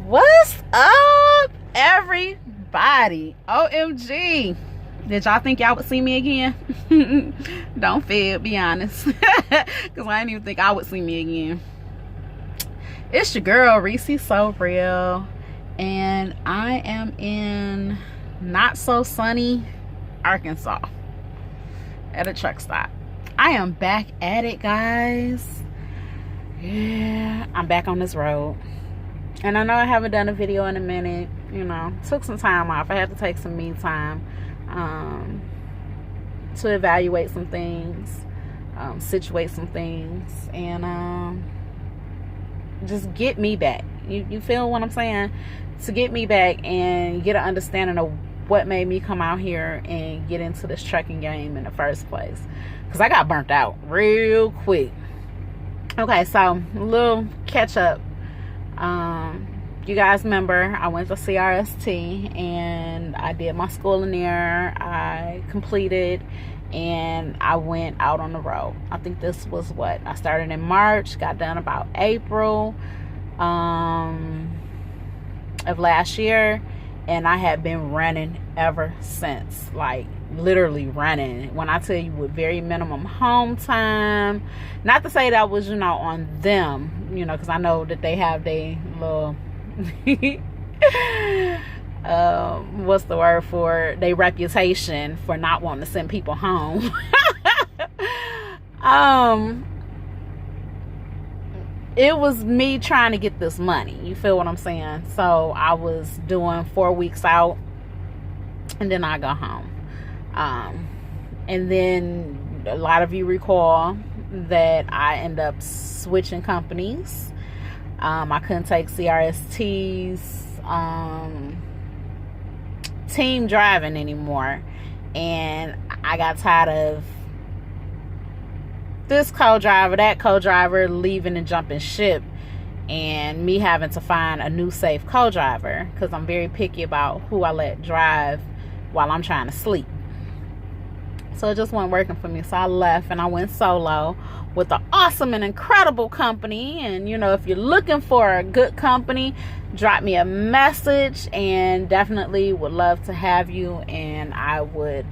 What's up, everybody? OMG. Did y'all think y'all would see me again? Don't fib, be honest. Because I didn't even think I would see me again. It's your girl, Reese, so real. And I am in not so sunny Arkansas at a truck stop. I am back at it, guys. Yeah, I'm back on this road. And I know I haven't done a video in a minute. You know, took some time off. I had to take some me time to evaluate some things, situate some things, and just get me back. You feel what I'm saying? To get me back and get an understanding of what made me come out here and get into this trucking game in the first place. Because I got burnt out real quick. Okay, so a little catch up. You guys remember I went to CRST and I did my schooling there. I completed and I went out on the road. I think this was what I started in March, got done about April of last year, and I have been running ever since. Like literally running. When I tell you, with very minimum home time. Not to say that was, on them, because I know that they have their little what's the word for it? Their reputation for not wanting to send people home. It was me trying to get this money. You feel what I'm saying? So I was doing 4 weeks out and then I go home. And then a lot of you recall that I end up switching companies. I couldn't take CRST's team driving anymore, and I got tired of this co-driver, that co-driver leaving and jumping ship, and me having to find a new safe co-driver, because I'm very picky about who I let drive while I'm trying to sleep. So it just wasn't working for me. So I left and I went solo with an awesome and incredible company. And, if you're looking for a good company, drop me a message, and definitely would love to have you. And I would,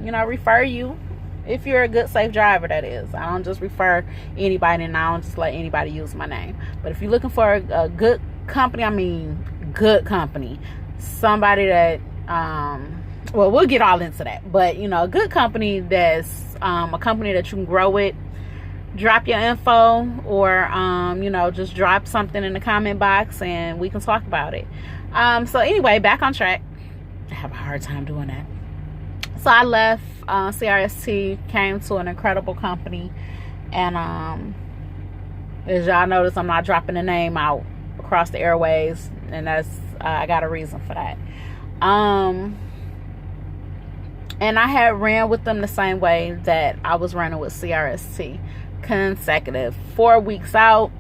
refer you if you're a good, safe driver, that is. I don't just refer anybody, and I don't just let anybody use my name. But if you're looking for a good company, I mean good company, somebody that, well, we'll get all into that. But, a good company that's a company that you can grow with, drop your info, or, just drop something in the comment box and we can talk about it. So anyway, back on track. I have a hard time doing that. So I left CRST, came to an incredible company. And as y'all notice, I'm not dropping the name out across the airways. And that's, I got a reason for that. And I had ran with them the same way that I was running with CRST, consecutive 4 weeks out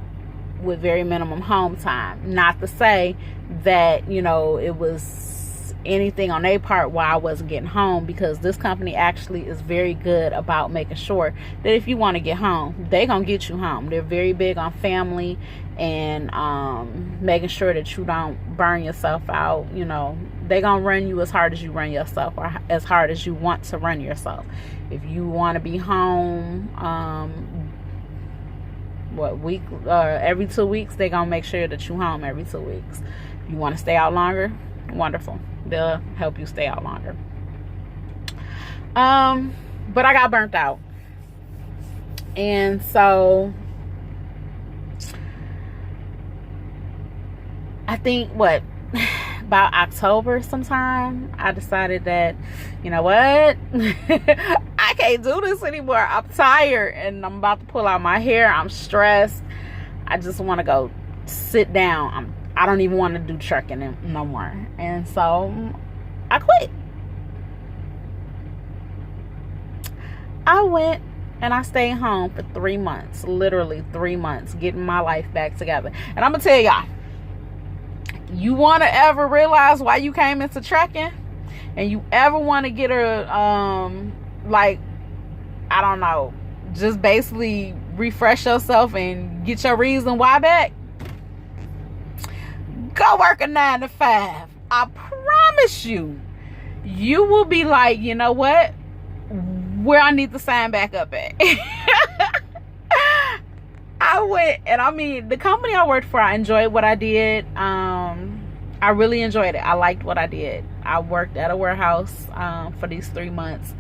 with very minimum home time. Not to say that, it was anything on their part why I wasn't getting home, because this company actually is very good about making sure that if you want to get home, they're going to get you home. They're very big on family and making sure that you don't burn yourself out. They're going to run you as hard as you run yourself, or as hard as you want to run yourself. If you want to be home every 2 weeks, they're going to make sure that you're home every 2 weeks. If you want to stay out longer, wonderful. They'll help you stay out longer. But I got burnt out. And so I think about October sometime, I decided that, you know what? I can't do this anymore. I'm tired and I'm about to pull out my hair. I'm stressed. I just want to go sit down. I don't even want to do trucking no more. And so I quit. I went and I stayed home for 3 months, literally 3 months, getting my life back together. And I'm going to tell y'all, you want to ever realize why you came into trucking, and you ever want to get I don't know, just basically refresh yourself and get your reason why back, Go work a 9 to 5. I promise you, you will be like, you know what? Where I need to sign back up at. I went, and I mean, the company I worked for, I enjoyed what I did. I really enjoyed it. I liked what I did. I worked at a warehouse for these 3 months,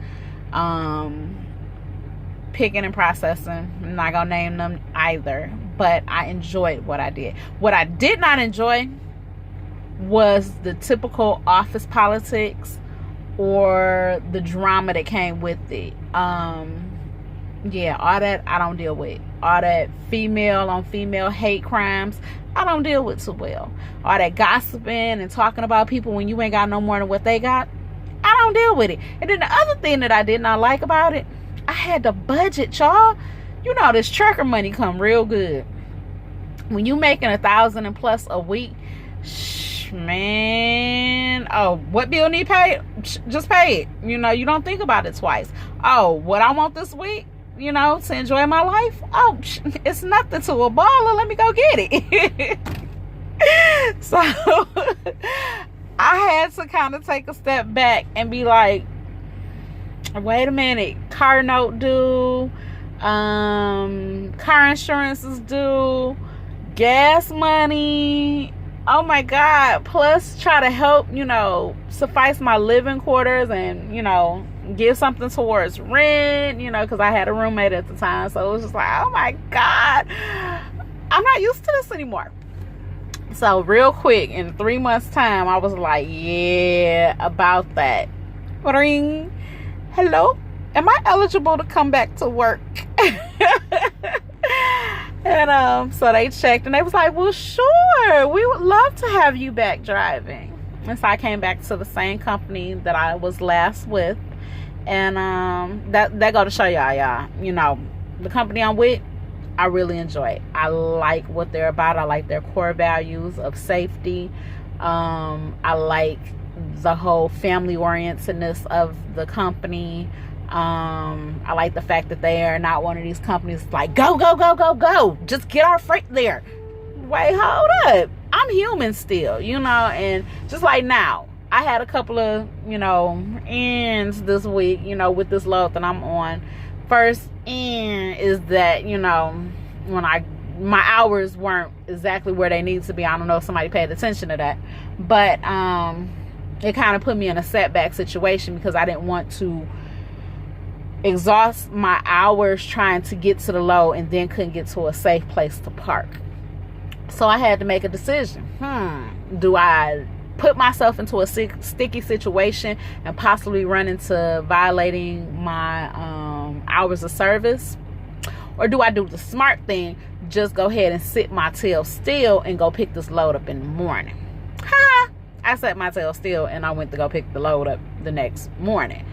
picking and processing. I'm not gonna name them either, but I enjoyed what I did. What I did not enjoy was the typical office politics or the drama that came with it. Yeah, all that I don't deal with. All that female on female hate crimes, I don't deal with too well. All that gossiping and talking about people when you ain't got no more than what they got, I don't deal with it. And then the other thing that I did not like about it, I had to budget, y'all. You know, this trucker money come real good. When you making 1,000 and plus a week, man, oh, what bill need paid? Just pay it. You know, you don't think about it twice. Oh, what I want this week, you know, to enjoy my life, oh, it's nothing to a baller. Let me go get it. So I had to kind of take a step back and be like, wait a minute, car note due, car insurance is due, gas money, oh my God, plus try to help, you know, suffice my living quarters and, you know, give something towards rent, you know, because I had a roommate at the time. So it was just like, oh my God, I'm not used to this anymore. So real quick, in 3 months time, I was like, yeah, about that. Ring. Hello, am I eligible to come back to work? And so they checked and they was like, well, sure, we would love to have you back driving. And so I came back to the same company that I was last with. And that go to show y'all, you know, the company I'm with, I really enjoy it. I like what they're about. I like their core values of safety. I like the whole family orientedness of the company. I like the fact that they are not one of these companies like, go, go, go, go, go, just get our freight there. Wait, hold up, I'm human still, you know. And just like now, I had a couple of, you know, ends this week, you know, with this load that I'm on. First end is that, you know, when my hours weren't exactly where they need to be. I don't know if somebody paid attention to that, but it kind of put me in a setback situation because I didn't want to exhaust my hours trying to get to the load and then couldn't get to a safe place to park. So I had to make a decision. Do I put myself into a sticky situation and possibly run into violating my hours of service? Or do I do the smart thing, just go ahead and sit my tail still and go pick this load up in the morning? I set my tail still and I went to go pick the load up the next morning.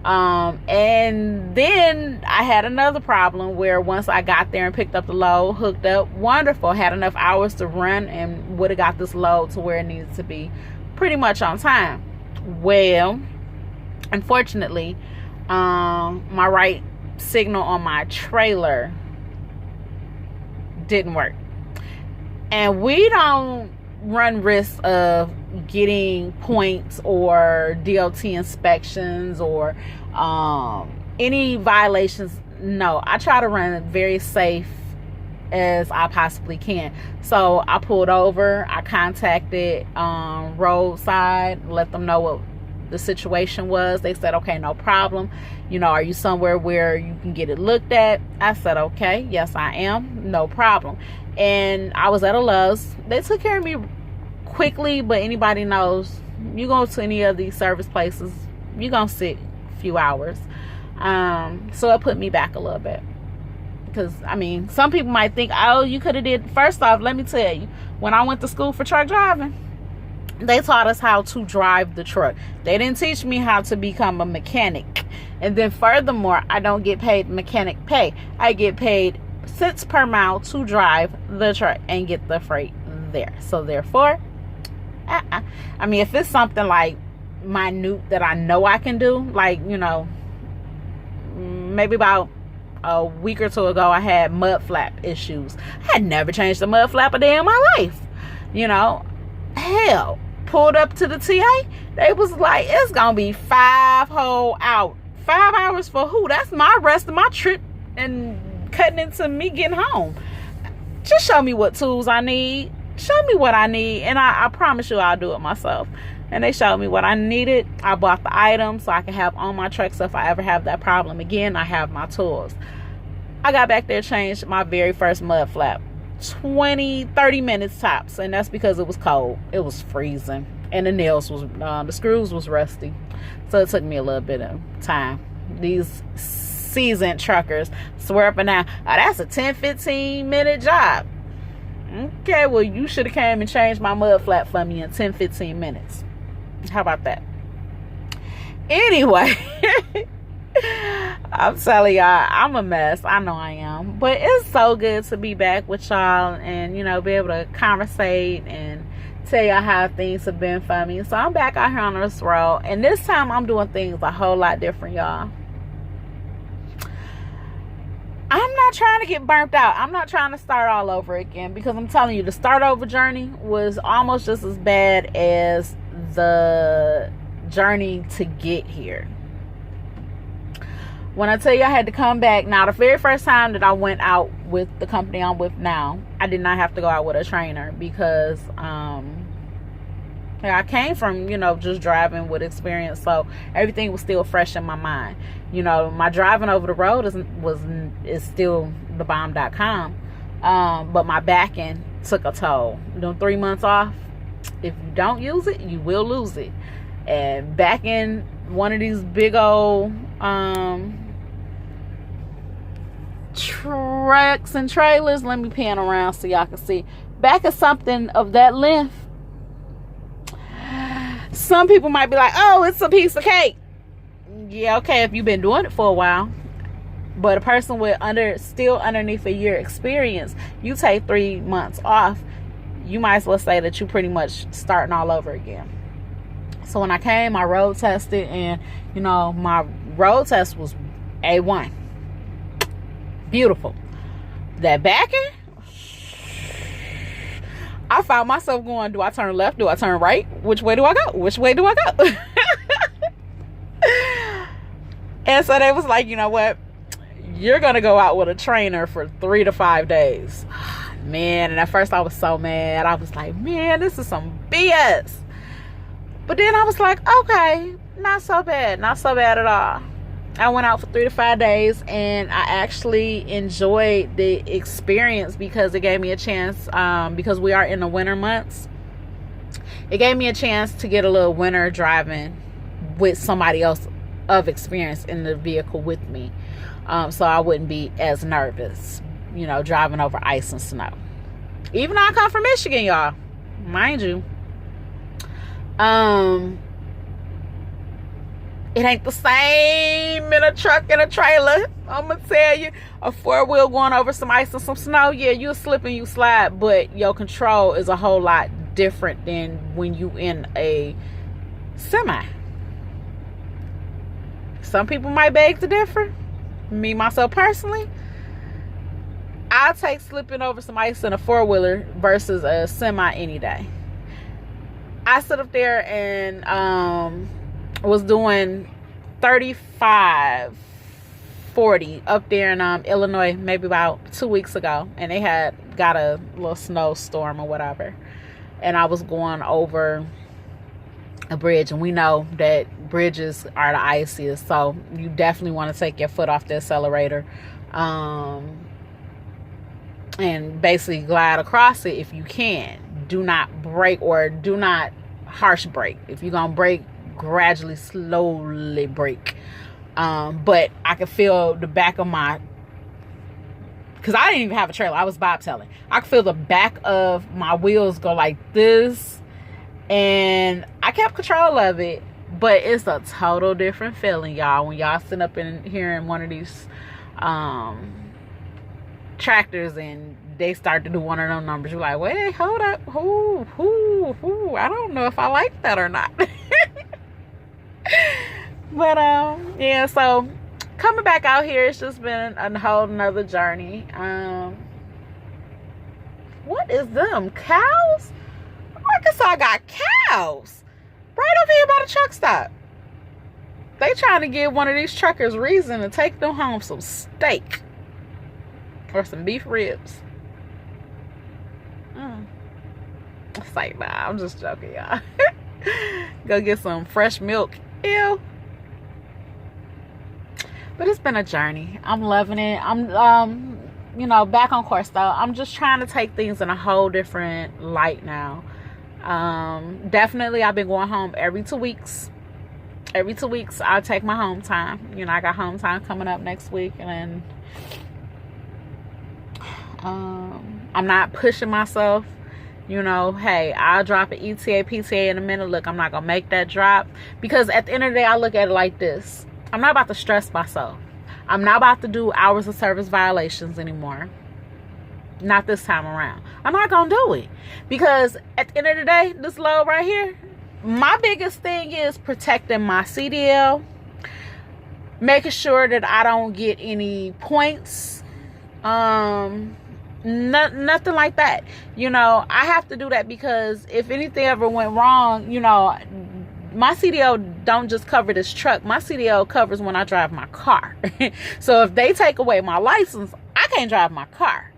And then I had another problem where once I got there and picked up the load, hooked up, wonderful, had enough hours to run and would have got this load to where it needed to be pretty much on time. Well, unfortunately, my right signal on my trailer didn't work. And we don't run risks of getting points or DOT inspections or any violations. No, I try to run very safe as I possibly can. So I pulled over, I contacted roadside, let them know what the situation was. They said, okay, no problem. You know, are you somewhere where you can get it looked at? I said, okay, yes, I am, no problem. And I was at a Lowe's. They took care of me quickly, but anybody knows, you go to any of these service places, you're gonna sit a few hours. So it put me back a little bit, because I mean, some people might think, oh, you could have did. First off, let me tell you, when I went to school for truck driving, they taught us how to drive the truck. They didn't teach me how to become a mechanic. And then furthermore, I don't get paid mechanic pay. I get paid cents per mile to drive the truck and get the freight there. So therefore, I mean, if it's something like minute that I know I can do, like, you know, maybe about a week or two ago, I had mud flap issues. I had never changed the mud flap a day in my life, you know. Hell, pulled up to the TA. They was like, it's gonna be 5 whole out. 5 hours for who? That's my rest of my trip and cutting into me getting home. Just show me what tools I need. Show me what I need, and I promise you I'll do it myself. And they showed me what I needed. I bought the items so I can have on my truck, so if I ever have that problem again, I have my tools. I got back there, changed my very first mud flap. 20-30 minutes tops, and that's because it was cold. It was freezing, and the screws was rusty, so it took me a little bit of time. These seasoned truckers swear up and down, oh, that's a 10-15 minute job. Okay, well, you should have came and changed my mud flap for me in 10-15 minutes. How about that? Anyway, I'm telling y'all, I'm a mess. I know I am. But it's so good to be back with y'all and, you know, be able to conversate and tell y'all how things have been for me. So I'm back out here on this road. And this time I'm doing things a whole lot different, y'all. I'm not trying to get burnt out. I'm not trying to start all over again, because I'm telling you, the start over journey was almost just as bad as the journey to get here. When I tell you I had to come back, now the very first time that I went out with the company I'm with now, I did not have to go out with a trainer, because I came from, you know, just driving with experience, so everything was still fresh in my mind. You know, my driving over the road is still the bomb.com, but my back end took a toll. Doing 3 months off, if you don't use it, you will lose it. And back in one of these big old trucks and trailers, let me pan around so y'all can see. Back of something of that length, some people might be like, oh, it's a piece of cake. Yeah, okay, if you've been doing it for a while. But a person with still underneath a year experience, you take 3 months off, you might as well say that you pretty much starting all over again. So when I came, I road tested, and you know, my road test was A1. Beautiful. That back end, I found myself going, do I turn left? Do I turn right? Which way do I go? Which way do I go? And so they was like, you know what? You're going to go out with a trainer for 3 to 5 days. Man, and at first I was so mad. I was like, man, this is some BS. But then I was like, okay, not so bad. Not so bad at all. I went out for 3 to 5 days, and I actually enjoyed the experience because it gave me a chance, because we are in the winter months, it gave me a chance to get a little winter driving with somebody else of experience in the vehicle with me, so I wouldn't be as nervous, you know, driving over ice and snow. Even though I come from Michigan, y'all, mind you, it ain't the same in a truck and a trailer. I'm gonna tell you, a 4-wheel going over some ice and some snow, yeah, you'll slip and you slide, but your control is a whole lot different than when you in a semi. Some people might beg to differ. Me, myself personally, I'll take slipping over some ice in a 4-wheeler versus a semi any day. I stood up there and was doing 35, 40 up there in Illinois maybe about 2 weeks ago, and they had got a little snowstorm or whatever, and I was going over a bridge, and we know that bridges are the iciest, so you definitely want to take your foot off the accelerator and basically glide across it if you can. Do not brake, or do not harsh brake. If you're gonna brake, gradually, slowly brake. But I could feel the back of my, because I didn't even have a trailer, I was bobtailing. I could feel the back of my wheels go like this, and I kept control of it. But it's a total different feeling, y'all, when y'all sitting up in here in one of these tractors and they start to do one of them numbers. You're like, wait, hold up, I don't know if I like that or not. But yeah, so coming back out here, it's just been a whole nother journey. What is them, cows? Arkansas got cows right over here by the truck stop. They trying to give one of these truckers reason to take them home some steak or some beef ribs. It's like, nah, I'm just joking, y'all. Go get some fresh milk. Ew. But it's been a journey. I'm loving it. I'm you know, back on course though. I'm just trying to take things in a whole different light now. Definitely I've been going home every 2 weeks. Every 2 weeks I'll take my home time. You know, I got home time coming up next week, and I'm not pushing myself. You know, hey, I'll drop an ETA, PTA in a minute. Look, I'm not going to make that drop. Because at the end of the day, I look at it like this. I'm not about to stress myself. I'm not about to do hours of service violations anymore. Not this time around. I'm not going to do it. Because at the end of the day, this load right here, my biggest thing is protecting my CDL. Making sure that I don't get any points. Nothing like that. You know, I have to do that because if anything ever went wrong, you know, my CDL don't just cover this truck. My CDL covers when I drive my car. So if they take away my license, I can't drive my car.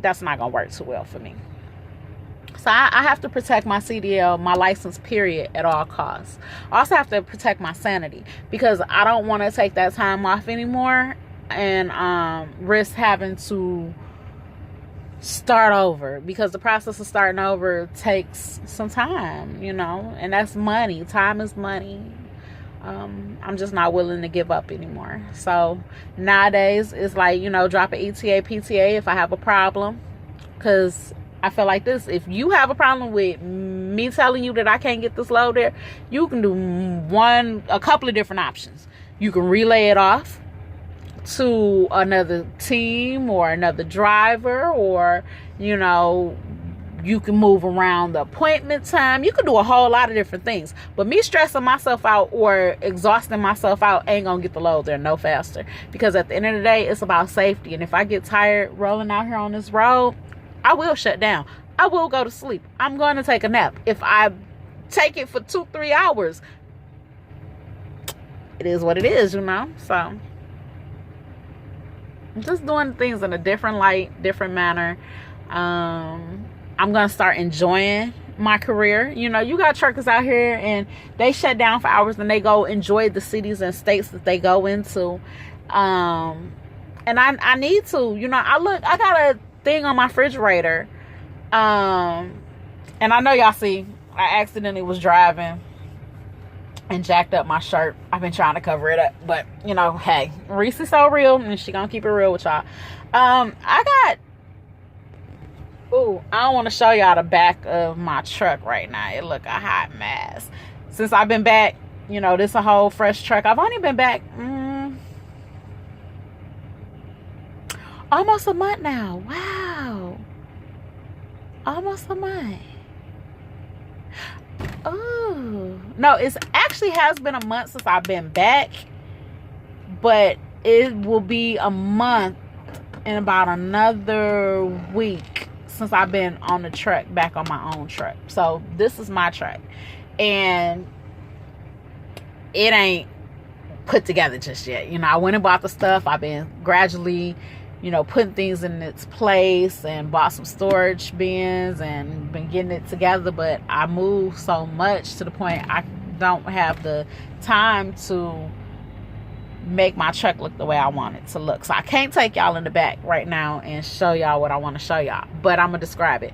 That's not gonna work too well for me. So I have to protect my CDL, my license, period, at all costs. I also have to protect my sanity because I don't want to take that time off anymore and risk having to start over, because the process of starting over takes some time, you know, and that's money. Time is money. I'm just not willing to give up anymore. So nowadays it's like, you know, drop an ETA, PTA if I have a problem, because I feel like this: if you have a problem with me telling you that I can't get this load there, you can do a couple of different options. You can relay it off to another team or another driver, or, you know, you can move around the appointment time. You can do a whole lot of different things, but me stressing myself out or exhausting myself out ain't gonna get the load there no faster, because at the end of the day, it's about safety. And if I get tired rolling out here on this road, I will shut down. I will go to sleep. I'm going to take a nap. If I take it for 2-3 hours, it is what it is, you know. So just doing things in a different light, different manner. I'm gonna start enjoying my career. You know, you got truckers out here and they shut down for hours and they go enjoy the cities and states that they go into. And I need to, you know, I got a thing on my refrigerator. And I know y'all see, I accidentally was driving and jacked up my shirt. I've been trying to cover it up, but you know, hey, Reese is so real and she gonna keep it real with y'all. I don't want to show y'all the back of my truck right now. It look a hot mess. Since I've been back, you know, this a whole fresh truck. I've only been back almost a month now. Wow, almost a month. Oh no, it's actually has been a month since I've been back, but it will be a month in about another week since I've been on the truck, back on my own truck. So this is my truck, and it ain't put together just yet. You know, I went and bought the stuff. I've been gradually, you know, putting things in its place and bought some storage bins and been getting it together. But I moved so much to the point I don't have the time to make my truck look the way I want it to look. So I can't take y'all in the back right now and show y'all what I want to show y'all, but I'm gonna describe it.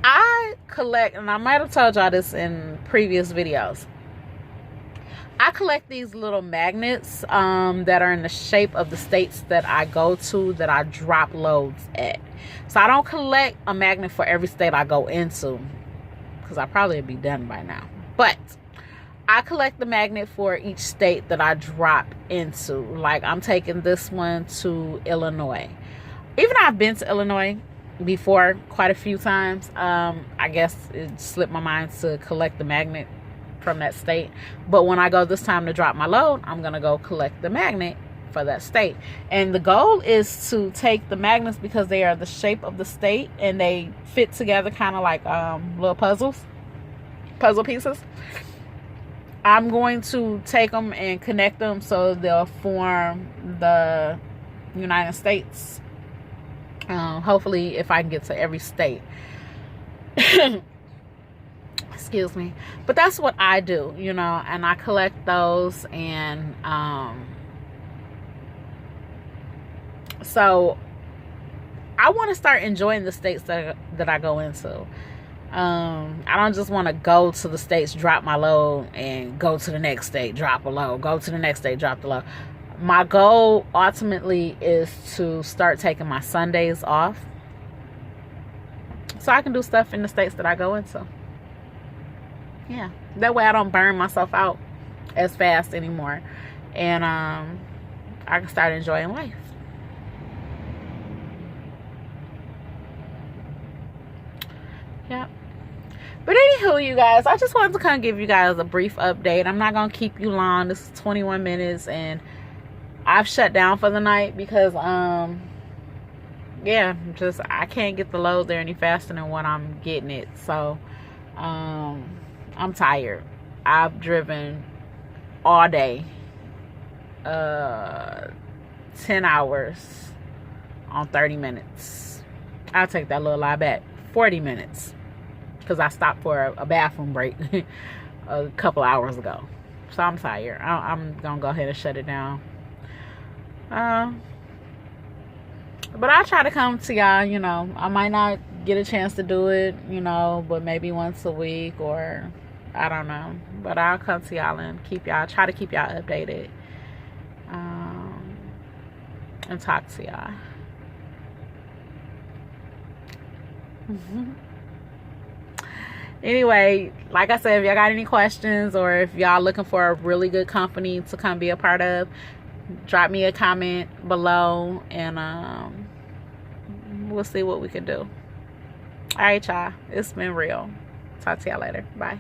I collect, and I might have told y'all this in previous videos, I collect these little magnets that are in the shape of the states that I go to, that I drop loads at. So I don't collect a magnet for every state I go into, because I probably would be done by now. But I collect the magnet for each state that I drop into. Like, I'm taking this one to Illinois. Even though I've been to Illinois before quite a few times, I guess it slipped my mind to collect the magnet from that state. But when I go this time to drop my load, I'm gonna go collect the magnet for that state. And the goal is to take the magnets because they are the shape of the state and they fit together kind of like little puzzles. puzzle pieces. I'm going to take them and connect them so they'll form the United States. Hopefully, if I can get to every state. Excuse me. But that's what I do, you know, and I collect those. And so I want to start enjoying the states that I go into. I don't just want to go to the states, drop my load, and go to the next state, drop a load, go to the next state, drop the load. My goal ultimately is to start taking my Sundays off so I can do stuff in the states that I go into. Yeah, that way I don't burn myself out as fast anymore, and I can start enjoying life. Yep. But anywho, you guys, I just wanted to kind of give you guys a brief update. I'm not going to keep you long. This is 21 minutes and I've shut down for the night because, yeah, just I can't get the load there any faster than what I'm getting it. So, I'm tired. I've driven all day, 10 hours on 30 minutes. I'll take that little lie back. 40 minutes. Because I stopped for a bathroom break a couple hours ago. So I'm tired. I'm going to go ahead and shut it down. But I'll try to come to y'all, you know. I might not get a chance to do it, you know, but maybe once a week or I don't know. But I'll come to y'all and try to keep y'all updated. And talk to y'all. Anyway, like I said, if y'all got any questions or if y'all looking for a really good company to come be a part of, drop me a comment below and we'll see what we can do. All right, y'all. It's been real. Talk to y'all later. Bye.